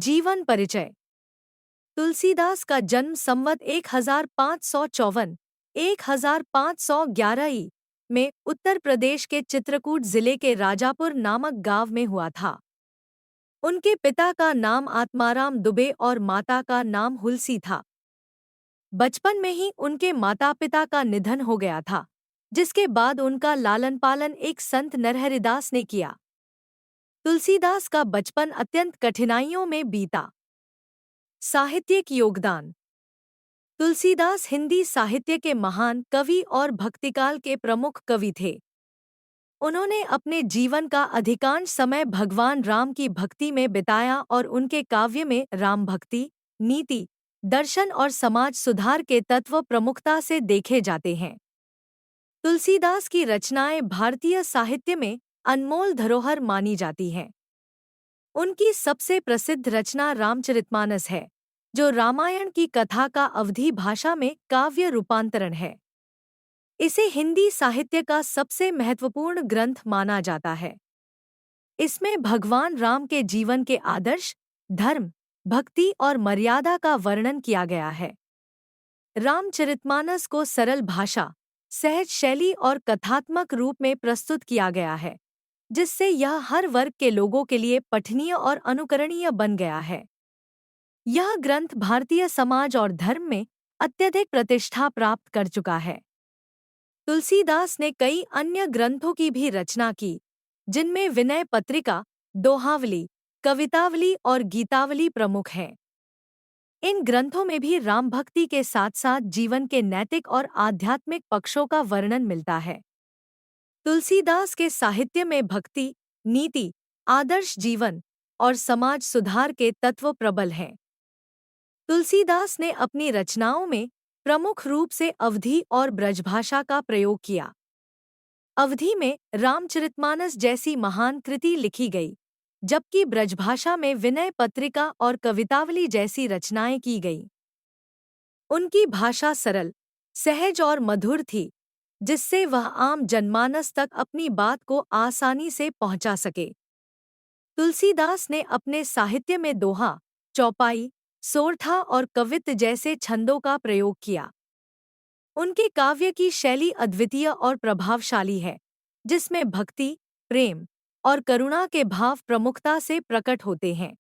जीवन परिचय। तुलसीदास का जन्म संवत 1554 1511 में उत्तर प्रदेश के चित्रकूट जिले के राजापुर नामक गांव में हुआ था। उनके पिता का नाम आत्माराम दुबे और माता का नाम हुलसी था। बचपन में ही उनके माता पिता का निधन हो गया था, जिसके बाद उनका लालन पालन एक संत नरहरिदास ने किया। तुलसीदास का बचपन अत्यंत कठिनाइयों में बीता। साहित्यिक योगदान। तुलसीदास हिंदी साहित्य के महान कवि और भक्तिकाल के प्रमुख कवि थे। उन्होंने अपने जीवन का अधिकांश समय भगवान राम की भक्ति में बिताया और उनके काव्य में राम भक्ति, नीति, दर्शन और समाज सुधार के तत्व प्रमुखता से देखे जाते हैं। तुलसीदास की रचनाएं भारतीय साहित्य में अनमोल धरोहर मानी जाती हैं। उनकी सबसे प्रसिद्ध रचना रामचरितमानस है, जो रामायण की कथा का अवधी भाषा में काव्य रूपांतरण है। इसे हिंदी साहित्य का सबसे महत्वपूर्ण ग्रंथ माना जाता है। इसमें भगवान राम के जीवन के आदर्श, धर्म, भक्ति और मर्यादा का वर्णन किया गया है। रामचरितमानस को सरल भाषा, सहज शैली और कथात्मक रूप में प्रस्तुत किया गया है, जिससे यह हर वर्ग के लोगों के लिए पठनीय और अनुकरणीय बन गया है। यह ग्रंथ भारतीय समाज और धर्म में अत्यधिक प्रतिष्ठा प्राप्त कर चुका है। तुलसीदास ने कई अन्य ग्रंथों की भी रचना की, जिनमें विनय पत्रिका, दोहावली, कवितावली और गीतावली प्रमुख हैं। इन ग्रंथों में भी राम भक्ति के साथ साथ जीवन के नैतिक और आध्यात्मिक पक्षों का वर्णन मिलता है। तुलसीदास के साहित्य में भक्ति, नीति, आदर्श जीवन और समाज सुधार के तत्व प्रबल हैं। तुलसीदास ने अपनी रचनाओं में प्रमुख रूप से अवधी और ब्रजभाषा का प्रयोग किया। अवधी में रामचरितमानस जैसी महान कृति लिखी गई, जबकि ब्रजभाषा में विनय पत्रिका और कवितावली जैसी रचनाएं की गईं। उनकी भाषा सरल, सहज और मधुर थी, जिससे वह आम जनमानस तक अपनी बात को आसानी से पहुंचा सके। तुलसीदास ने अपने साहित्य में दोहा, चौपाई, सोरठा और कवित्त जैसे छंदों का प्रयोग किया। उनके काव्य की शैली अद्वितीय और प्रभावशाली है, जिसमें भक्ति, प्रेम और करुणा के भाव प्रमुखता से प्रकट होते हैं।